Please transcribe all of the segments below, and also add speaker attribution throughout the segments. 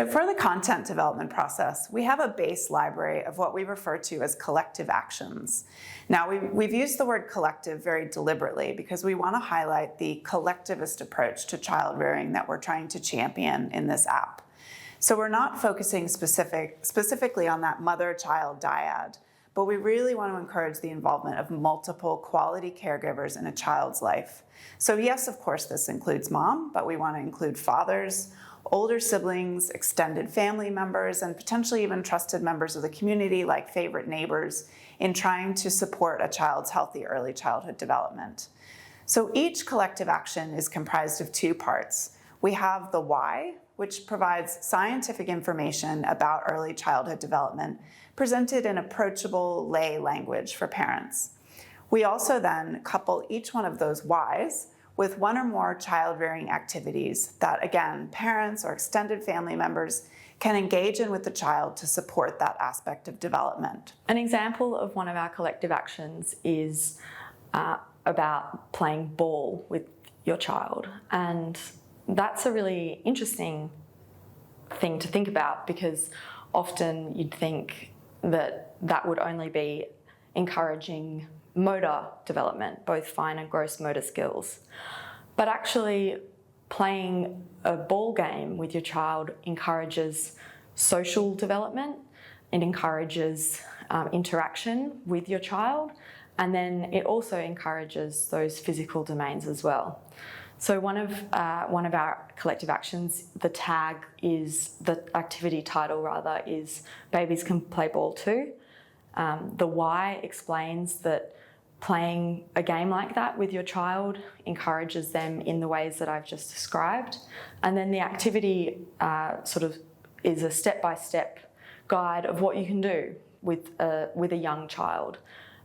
Speaker 1: For the content development process, we have a base library of what we refer to as collective actions. Now, we've used the word collective very deliberately because we want to highlight the collectivist approach to child rearing that we're trying to champion in this app. So we're not focusing specifically on that mother-child dyad, but we really want to encourage the involvement of multiple quality caregivers in a child's life. So yes, of course, this includes mom, but we want to include fathers, older siblings, extended family members, and potentially even trusted members of the community like favorite neighbors in trying to support a child's healthy early childhood development. So each collective action is comprised of two parts. We have the why, which provides scientific information about early childhood development presented in approachable lay language for parents. We also then couple each one of those whys with one or more child-rearing activities that, again, parents or extended family members can engage in with the child to support that aspect of development.
Speaker 2: An example of one of our collective actions is about playing ball with your child. And that's a really interesting thing to think about because often you'd think that that would only be encouraging motor development, both fine and gross motor skills. But actually, playing a ball game with your child encourages social development, it encourages interaction with your child, and then it also encourages those physical domains as well. So one of our collective actions, the activity title rather, is Babies Can Play Ball Too. The why explains that playing a game like that with your child encourages them in the ways that I've just described. And then the activity sort of is a step-by-step guide of what you can do with a young child.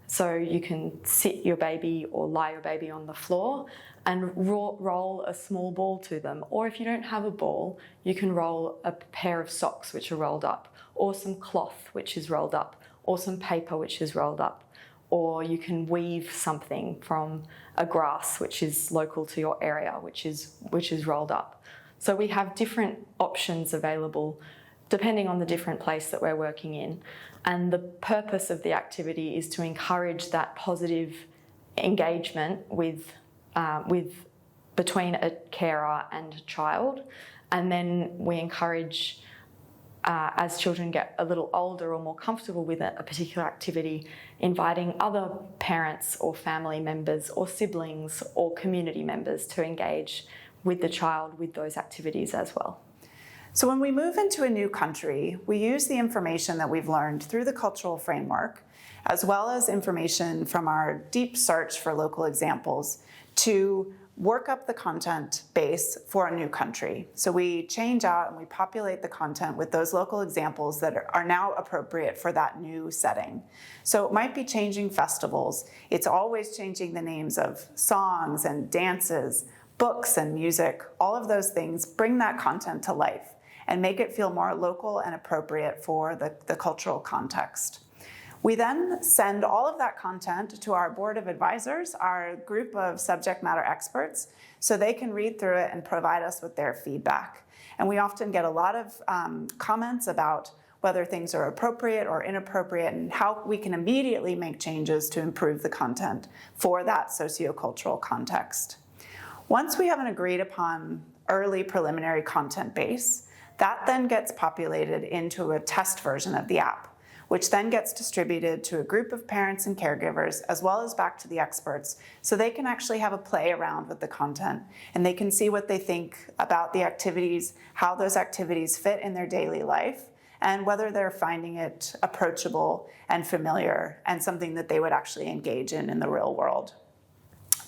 Speaker 2: So you can sit your baby or lie your baby on the floor and roll a small ball to them. Or if you don't have a ball, you can roll a pair of socks which are rolled up, or some cloth which is rolled up, or some paper which is rolled up. Or you can weave something from a grass which is local to your area, which is rolled up. So we have different options available depending on the different place that we're working in. And the purpose of the activity is to encourage that positive engagement with between a carer and a child. And then we encourage, as children get a little older or more comfortable with a particular activity, inviting other parents or family members or siblings or community members to engage with the child with those activities as well.
Speaker 1: So when we move into a new country, we use the information that we've learned through the cultural framework, as well as information from our deep search for local examples, to work up the content base for a new country. So we change out and we populate the content with those local examples that are now appropriate for that new setting. So it might be changing festivals. It's always changing the names of songs and dances, books and music. All of those things bring that content to life and make it feel more local and appropriate for the cultural context. We then send all of that content to our board of advisors, our group of subject matter experts, so they can read through it and provide us with their feedback. And we often get a lot of comments about whether things are appropriate or inappropriate and how we can immediately make changes to improve the content for that sociocultural context. Once we have an agreed upon early preliminary content base, that then gets populated into a test version of the app, which then gets distributed to a group of parents and caregivers, as well as back to the experts, so they can actually have a play around with the content, and they can see what they think about the activities, how those activities fit in their daily life, and whether they're finding it approachable and familiar and something that they would actually engage in the real world.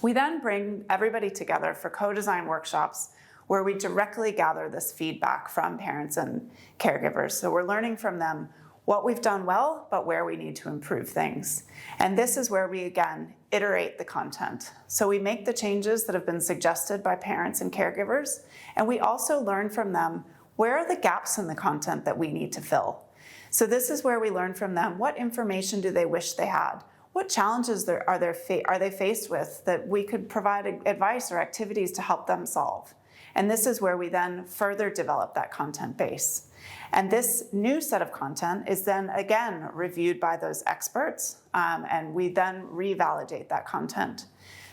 Speaker 1: We then bring everybody together for co-design workshops where we directly gather this feedback from parents and caregivers. So we're learning from them what we've done well, but where we need to improve things. And this is where we, again, iterate the content. So we make the changes that have been suggested by parents and caregivers, and we also learn from them where are the gaps in the content that we need to fill. So this is where we learn from them what information do they wish they had, what challenges are they faced with that we could provide advice or activities to help them solve. And this is where we then further develop that content base. And this new set of content is then again reviewed by those experts, and we then revalidate that content.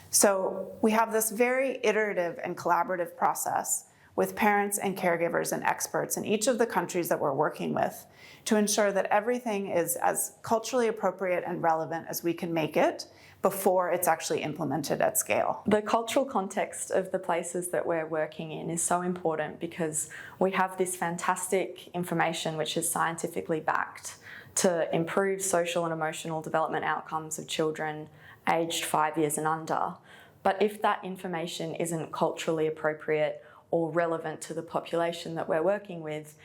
Speaker 1: So we have this very iterative and collaborative process with parents and caregivers and experts in each of the countries that we're working with to ensure that everything is as culturally appropriate and relevant as we can make it before it's actually implemented at scale.
Speaker 2: The cultural context of the places that we're working in is so important because we have this fantastic information which is scientifically backed to improve social and emotional development outcomes of children aged 5 years and under. But if that information isn't culturally appropriate or relevant to the population that we're working with,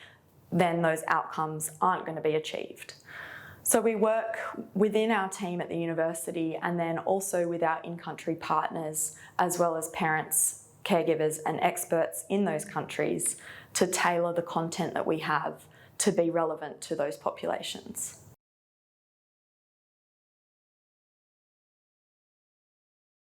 Speaker 2: then those outcomes aren't going to be achieved. So we work within our team at the university and then also with our in-country partners, as well as parents, caregivers and experts in those countries to tailor the content that we have to be relevant to those populations.